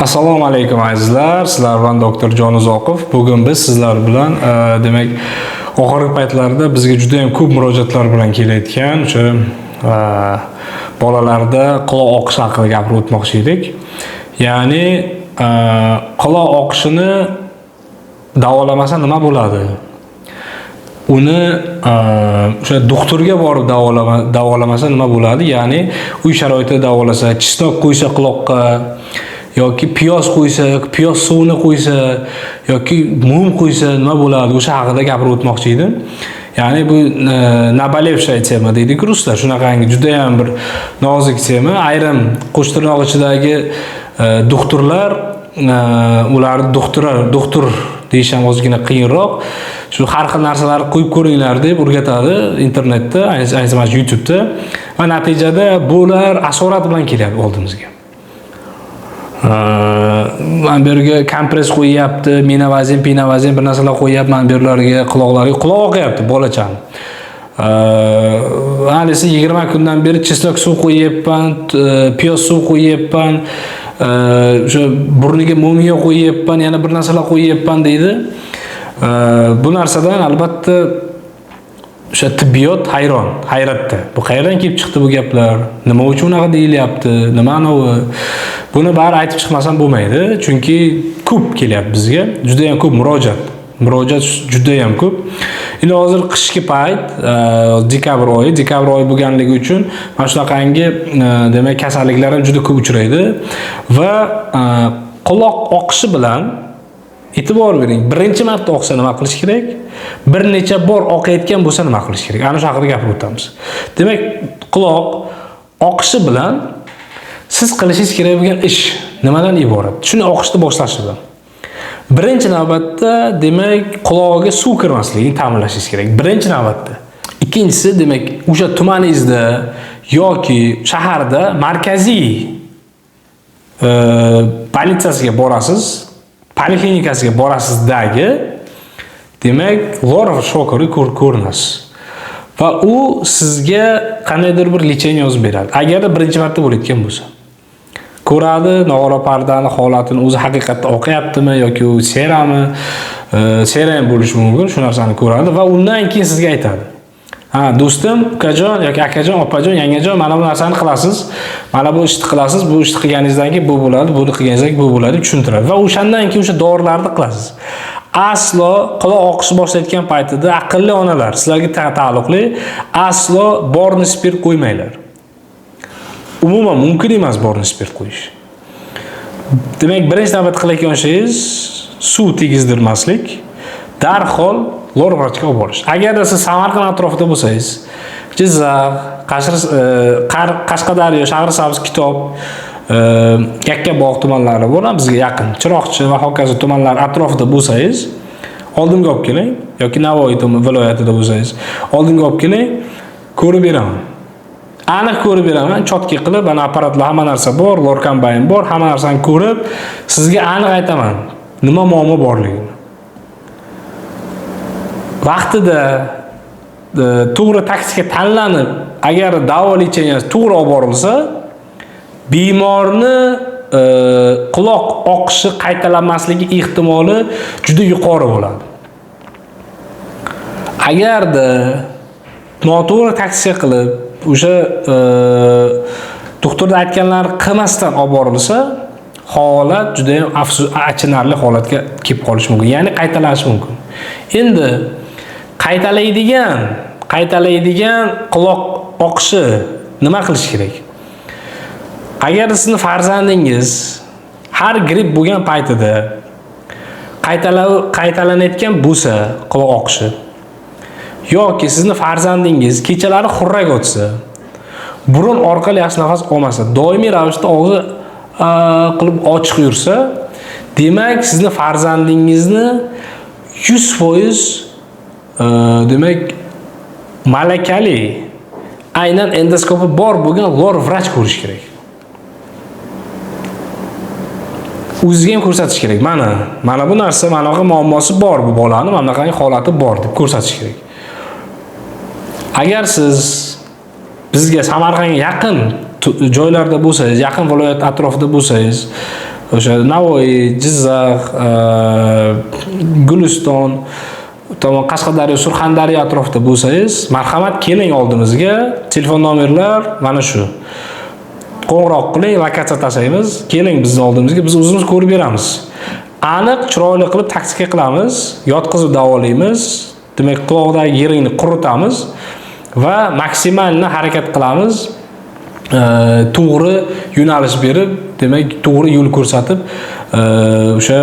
Assalomu alaykum azizlar. Sizlar bilan doktor Jon Uzoqov. Bugun biz sizlar bilan demak oxirgi paytlarda bizga juda ham ko'p murojaatlar bilan kelayotgan o'sha bolalarda quloq oqishi haqida gapirib o'tmoqchi edik. Ya'ni quloq oqishini davolamasa nima bo'ladi? Uni o'sha doktorga borib davolamasa nima bo'ladi? Ya'ni uy sharoitida davolasa, chistok qo'ysa quloqqa yoki piyoz qo'ysa, yoki piyoz suvini qo'ysa yoki mum qo'ysa nima bo'ladi? O'sha haqida gapirib o'tmoqchi edim. Ya'ni bu nabolevshaya tema deydi ruslar. Shunaqangi juda ham bir nozik tema. Ayrim qo'shtirnoq ichidagi doktorlar ularni doktor deyish ham ozgina qiyinroq. Shu har xil narsalarni qo'yib ko'ringlar deb o'rgatadi internetda, ayniqsa YouTube'da. Va natijada bular asorat bilan kelyapti oldimizga. Men bu yerga kompress qo'yyapti, minavazin, pinavazin bir narsalar qo'yyapman bu yerlarga, quloqlariga quloq oqyapti bolachani. Halisi 20 kundan beri chistok suv qo'yyapman, piyoz suv qo'yyapman, o'sha burniga mumyo qo'yyapman, yana bir narsalar qo'yyapman deydi. Bu narsadan albatta o'sha tibbiyot hayratda. Bu qayerdan kelib chiqdi bu gaplar? Nima uchun unaqa deyilyapti? Nima anavi? Buni bari aytib chiqmasam bo'lmaydi, chunki ko'p kelyapti bizga. Juda ham ko'p murojaat juda ham ko'p. Endi hozir qishki payt, dekabr oyi bo'lganligi uchun mana shunaqangi demak kasalliklar ham juda ko'p uchraydi va quloq oqishi bilan e'tibor bering. Birinchi marta oqsa nima qilish kerak? Bir necha bor oqayotgan bo'lsa nima qilish kerak? Ana shu haqida gapirib o'tamiz. Demak, quloq oqishi bilan siz qilishingiz kerak bo'lgan ish nimadan iborat? Shuni oqishni boshlash bilan. Birinchi navbatda demak qulog'iga suv kirmasligini ta'minlashingiz kerak. Birinchi navbatda. Ikkinchisi demak o'sha tumaningizda yoki shaharda markaziy politsiyasiga borasiz, poliklinikasiga borasizdagi demak lor shokori ko'rinasiz. Va u sizga qandaydir bir lecheniya yozib beradi. Agarda birinchi marta bo'layotgan bo'lsa. Ko'radi, nog'ora pardani holatini o'zi haqiqatda oqyaptimi yoki u serami, sera ham bo'lishi mumkin, shu narsani ko'radi va undan keyin sizga aytadi. Ha, do'stim, ukajon yoki akajon, opajon, yangajon, mana bu narsani qilasiz, mana bu ishni qilasiz, bu ishni qilganingizdan keyin bu bo'ladi, buni qilganingizdan keyin bu bo'ladi, tushuntiradi va o'shandan keyin o'sha dorilarni qilasiz. Aslo quloq oqishi boshlayotgan paytida aqlli onalar, sizlarga taalluqli, aslo borni spirt qo'ymanglar. Umuman mumkin emas borni spirt qo'yish. Demak, birinchi navbat qilayotgan ishingiz suv tegizdirmaslik, darhol lor vrachga olib borish. Agarda siz Samarqand atrofida bo'lsangiz, Jizzax, Qashqadaryo, Shahrisabz, Kitob, Yakkabog' tumanlari bor, bizga yaqin, Chiroqchi va hokazo tumanlar atrofida bo'lsangiz, oldimga olib keling yoki Navoiy viloyatida bo'lsangiz, oldimga olib keling, ko'rib beraman. Aniq ko'rib beraman, chotki qilib, ana apparatlar hamma narsa bor, lor kombayn bor, hamma narsani ko'rib, sizga aniq aytaman, nima muammo borligini. Vaqtida to'g'ri taktika tanlanib, agar davo lecheniyasi to'g'ri olib borilsa, bemorni quloq oqishi qaytalanmasligi ehtimoli juda yuqori bo'ladi. Agarda noto'g'ri taktika qilib, o'sha doktorlar aytganlar qilmasdan olib borilsa, holat juda ham achinarli holatga kelib qolishi mumkin, ya'ni qaytalanishi mumkin. Endi qaytalaydigan quloq oqishi nima qilish kerak? Agar sizning farzandingiz har gripp bo'lgan paytida qaytalanayotgan bo'lsa quloq oqishi yoki sizning farzandingiz kechalari xurrak o'tsa, burun orqali yaxshi nafas olmasa, doimiy ravishda og'zi qilib ochiq yursa, demak sizning farzandingizni 100% demak malakali, aynan endoskopi bor bo'lgan lor vrach ko'rish kerak. O'zingizga ham ko'rsatish kerak. Mana bu narsa, mana bu muammosi bor bu bolani, mana bunaqangi holati bor deb ko'rsatish kerak. Agar siz bizga Samarqandga yaqin joylarda bo'lsangiz, yaqin viloyat atrofida bo'lsangiz o'sha Navoiy, Jizzax, Guliston tomon Qashqadaryo, Surxondaryo atrofida bo'lsangiz, marhamat keling oldimizga. Telefon nomerlar mana shu. Qo'ng'iroq qiling, lokatsiya tashlaymiz. Keling bizni oldimizga, biz o'zimiz ko'rib beramiz. Aniq, chiroyli qilib taktika qilamiz, yotqizib davolaymiz. Demak, quloqdagi yeringni quritamiz va maksimalni harakat qilamiz. To'g'ri yo'nalish berib, demak, to'g'ri yo'l ko'rsatib, o'sha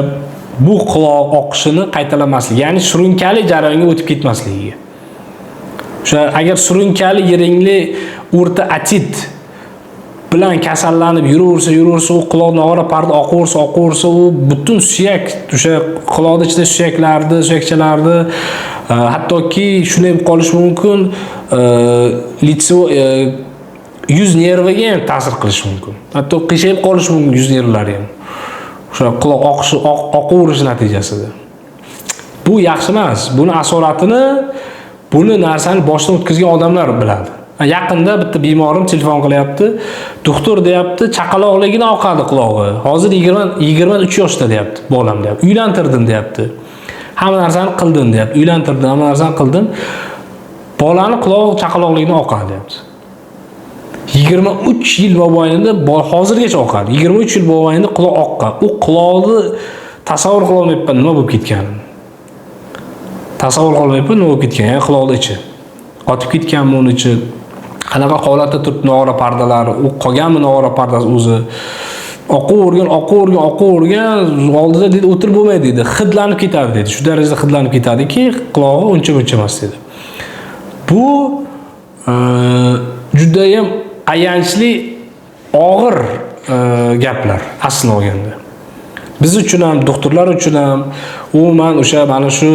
bu quloq oqishini qaytalamaslik, ya'ni surunkali jarayonga o'tib ketmasligiga. O'sha agar surunkali yeringli o'rta atit bilan kasallanib yuraversa, u quloqni og'ra parda oqaversa, u butun suyak, o'sha quloqning ichida suyakchalarni, hattoki shuni ham qolish mumkin, yuz nerviga ham ta'sir qilishi mumkin. Hatto qiyshayib qolishi mumkin yuz nervlari ham. O'sha quloq oqaverish natijasida. Bu yaxshi emas. Buni asoratini, buni narsani boshdan o'tkazgan odamlar biladi. Yaqinda bitta bemorim telefon qilyapti. Doktor deyapti, chaqaloqligini oqadi qulog'i. Hozir 23 yoshda deyapti, bolam deyapti. Uylantirdim deyapti. Hamma narsani qildim deyapti. Uylantirdim, hamma narsani qildim. Bolani qulog'i chaqaloqligini oqadi deyapti. 23 yil mobaynida hozirgacha oqadi. 23 yil mobaynida quloq oqqan. U quloqni tasavvur qila olmayapman nima bo'lib ketganini. Tasavvur qila olmayapman nima bo'lib ketgan, ya'ni quloqning ichi. Otib ketganmi uni ichi? Qanaqa holatda turibdi nog'ora pardalari, u qolganmi nog'ora pardasi o'zi? Oqavergan, oldida dedi o'tirib bo'lmaydi dedi. Hidlanib ketadi dedi. Shu darajada hidlanib ketadiki, qulog'i uncha emas dedi. Bu juda ham ayanchli og'ir gaplar aslini olganda. Biz uchun ham, doktorlar uchun ham, umuman o'sha mana shu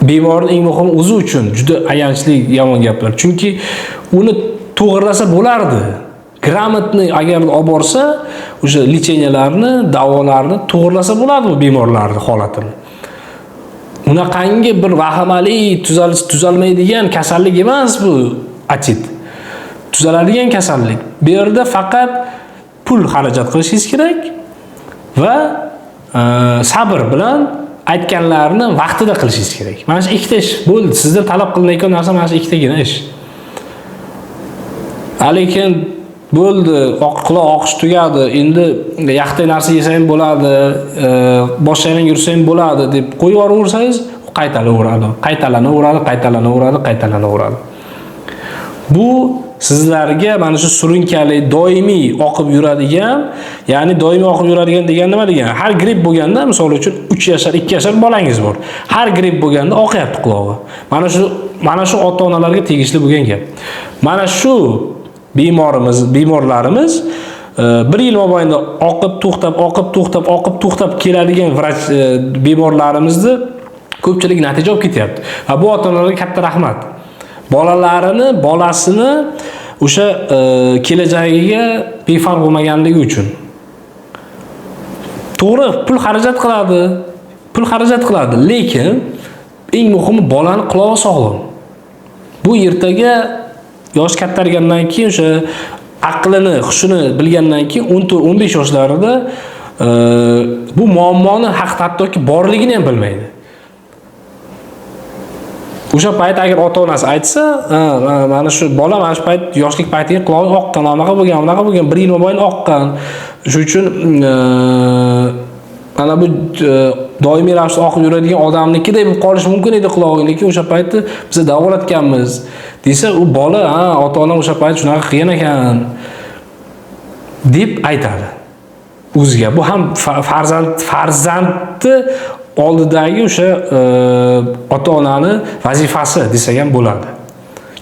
bemorning eng muhim o'zi uchun juda ayanchli yomon gaplar. Chunki uni to'g'rilasa bo'lardi. Gрамотный agar olib borsa, o'sha lecheniyalarni, davolarni to'g'rilasa bo'ladi bu bemorlarning holatini. Unaqangi bir vahimali tuzalmaydigan kasallik emas bu atit. Tuzaladigan kasallik. Bu yerda faqat pul xarajat qilishingiz kerak va sabr bilan aytganlarni vaqtida qilishingiz kerak. Mana shu ikkita ish bo'ldi. Sizdan talab qilinayotgan narsa mana shu ikkitagina ish. Lekin bo'ldi, quloq oqish tugadi. Endi yaxtay narsa yesa ham bo'ladi, boshlayman yursa ham bo'ladi deb qo'yib yuborsangiz, u qaytalanaveradi. Bu sizlarga mana shu surunkali doimiy oqib yuradigan, ya'ni doimiy oqib yuradigan degan nima degani? Har gripp bo'lganda, misol uchun 3 yashar, 2 yashar bolangiz bor. Har gripp bo'lganda oqyapti qulog'i. Mana shu ota-onalarga tegishli bo'lgan gap. Mana shu bemorlarimiz 1 yil mobaynida oqib to'xtab keladigan vrach bemorlarimizni ko'pchilik natija olib ketyapti. Va bu ota-onalarga katta rahmat. Bolasini o'sha kelajagiga befarq bo'lmaganligi uchun. To'g'ri, pul xarajat qiladi, lekin eng muhimi bolani qulog'i sog'lom. Bu ertaga yosh kattargandan keyin o'sha aqlini, hushini bilgandan keyin 14-15 yoshlarida bu muammoni hattoki borligini ham bilmaydi. O'sha payt agar ota-onasi aytsa, mana shu bola mana shu payt yoshlik paytiga qulog'i oqqan, unaqa bo'lgan, 1 yil mobaynida oqqan. Shuning uchun mana bu doimiy ravishda oqib yuradigan odamnikidek bo'lib qolishi mumkin edi qulog'i, lekin o'sha paytda biz davolatganmiz desa, u bola, ota-ona o'sha payt shunaqa qilgan ekan deb aytadi o'ziga. Bu ham farzandni oldidagi o'sha ota-onani vazifasi desak ham bo'ladi.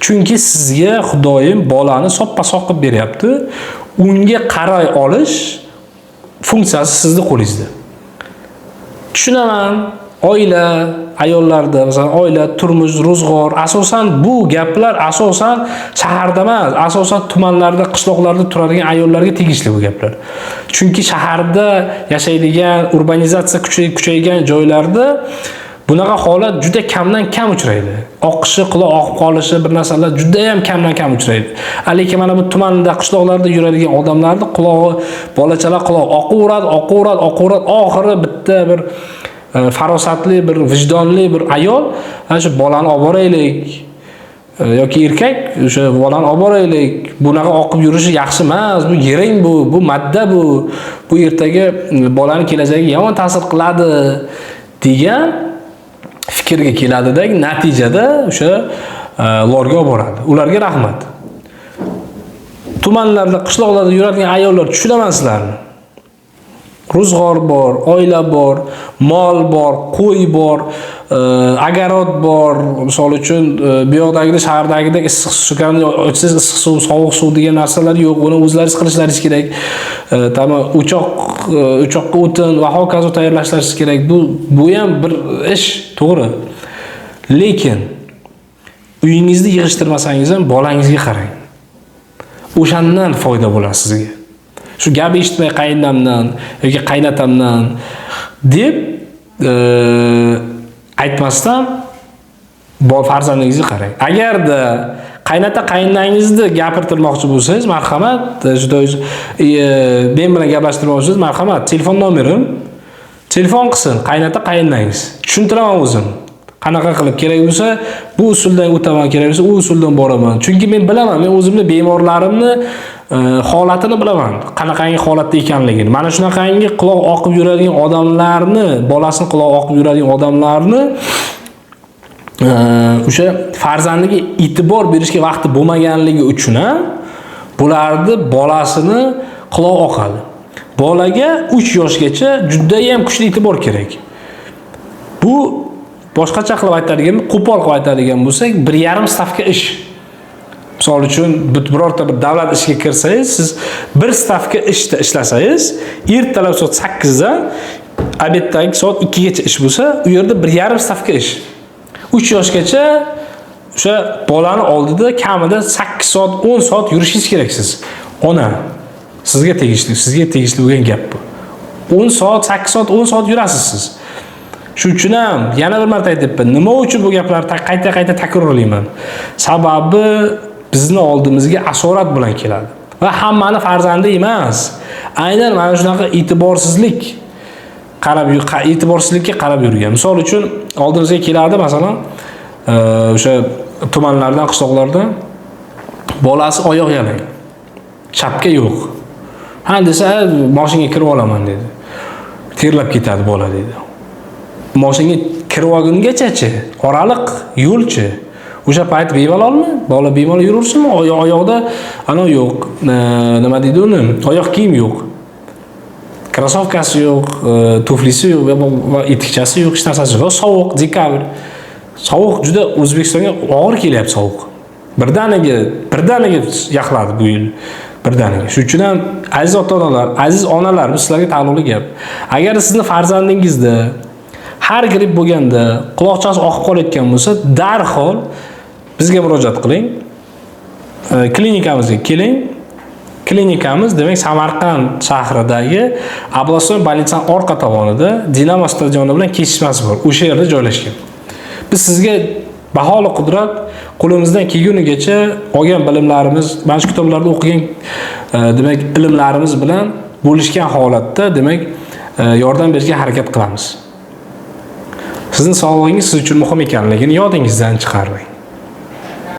Chunki sizga Xudoyim bolani soppa-soq qilib beryapti. Unga qaray olish funksiyasi sizning qo'lingizda. Tushunaman, oila, ayollarda, masalan, oila, turmush, ro'zg'or, asosan bu gaplar asosan shaharda emas, asosan tumanlarda, qishloqlarda turadigan ayollarga tegishli bu gaplar. Chunki shaharda yashaydigan, urbanizatsiya kuchaygan joylarda Bunaqa holat juda kamdan kam uchraydi. Oqishi, quloq oqib qolishi bir narsalar juda ham kamdan kam uchraydi. Lekin mana bu tumanda, qishloqlarda yuradigan odamlarning qulog'i, bolachalar quloq oqaveradi, oxiri bitta bir farosatli, bir vijdonli bir ayol shu bolani olib boraylik yoki erkak o'sha bolani olib boraylik, bunaqa oqib yurishi yaxshi emas, bu yering, bu madda, bu ertaga bolaning kelajagiga yomon ta'sir qiladi degan fikrga keladida, natijada o'sha lorga olib boradi. Ularga rahmat. Tumanlarda, qishloqlarda yuradigan ayollar tushunaman sizlarni. Ro'zg'or bor, oila bor, mol bor, qo'y bor, agarod bor. Misol uchun bu yoqdagidek, shahardagidek issiq suv, ochsiz issiq suv, sovuq suv degan narsalar yo'q. Buni o'zlaringiz qilishlaringiz kerak. O'choqqa o'tin va hokazo tayyorlashlaringiz kerak. Bu ham bir ish, to'g'ri. Lekin uyingizni yig'ishtirmasangiz ham bolangizga qarang. O'shandan foyda bo'ladi sizga. Shu gap eshitmay qaynonamdan yoki qaynatamdan deb aytmasdan farzandingizga qarang. Agarda qaynota qaynonangizni gapirtirmoqchi bo'lsangiz, marhamat, men bilan gaplashtirmoqchi bo'lsangiz, marhamat, telefon nomerim, telefon qilsin qaynota qaynonangiz. Tushuntiraman o'zim. Qanaqa qilib kerak bo'lsa, bu usuldan o'taman, kerak bo'lsa, u usuldan boraman. Chunki men bilaman, men o'zimni bemorlarimni holatini bilaman, qanaqangi holatda ekanligini. Mana shunaqangi quloq oqib yuradigan odamlarni, bolasini quloq oqib yuradigan odamlarni o'sha farzandiga e'tibor berishga vaqti bo'lmaganligi uchun bularni bolasini quloq oqadi. Bolaga 3 yoshgacha juda ham kuchli e'tibor kerak. Bu boshqacha qilib aytadigan, qo'pol qilib aytadigan bo'lsak, 1,5 stavka ish. Misol uchun birorta bir davlat ishiga kirsangiz, siz 1 stavka ishda ishlasangiz, ertalab soat 8 dan obeddan soat 2 gacha ish bo'lsa, u yerda 1,5 stavka ish. 3 yoshgacha o'sha bolani oldida kamida 8 soat, 10 soat yurishingiz kerak siz. Ona sizga tegishli bo'lgan gap bu. 10 soat, 8 soat, 10 soat yurasiz siz. Shuning uchun ham yana bir marta aytibman, nima uchun bu gaplarni qayta takrorlayman? Sababi bizni oldimizga asorat bilan keladi. Va hammani farzandi emas. Aynan mana shunaqa e'tiborsizlikka qarab yurgan. Misol uchun oldimizga keladi, masalan, o'sha tumanlardan, qishloqlardan bolasi oyoq yalang. Chapka yo'q. Ha desa, mashinaga kirib olaman dedi. Terlab ketadi bola dedi. Mashinaga kirib olgungacha-chi, oraliq yo'lchi. O'sha payt bemalolmi? Bola bemalol yuraversinmi? Oyoqda ana yo'q. Nima deydi uni? Oyoq kiyim yo'q. Krossovkasi yo'q, tuflisi yo'q va etikchasi yo'q, hech narsasi yo'q. Sovuq, dekabr. Sovuq juda O'zbekistonga og'ir kelyapti sovuq. Birdaniga yaxladi bu yil. Birdaniga. Shuning uchun ham aziz ota-onalar, aziz onalar, bu sizlarga taalluqli gap. Agar sizni farzandingizda har gripp bo'lganda quloqchasi oqib qolayotgan bo'lsa, darhol bizga murojaat qiling. Klinikamizga keling. Klinikamiz demak Samarqand shahridagi Ablason bolnitsaning orqa tomonida Dinamo stadioni bilan kesishmasi bor. O'sha yerda joylashgan. Biz sizga baholi qudrat qo'limizdan kelgunigacha olgan bilimlarimiz, mana shu kitoblarda o'qigan demak ilmlarimiz bilan bo'lishgan holatda demak yordam berishga harakat qilamiz. Sizning sog'lig'ingiz siz uchun muhim ekanligini yodingizdan chiqarmang.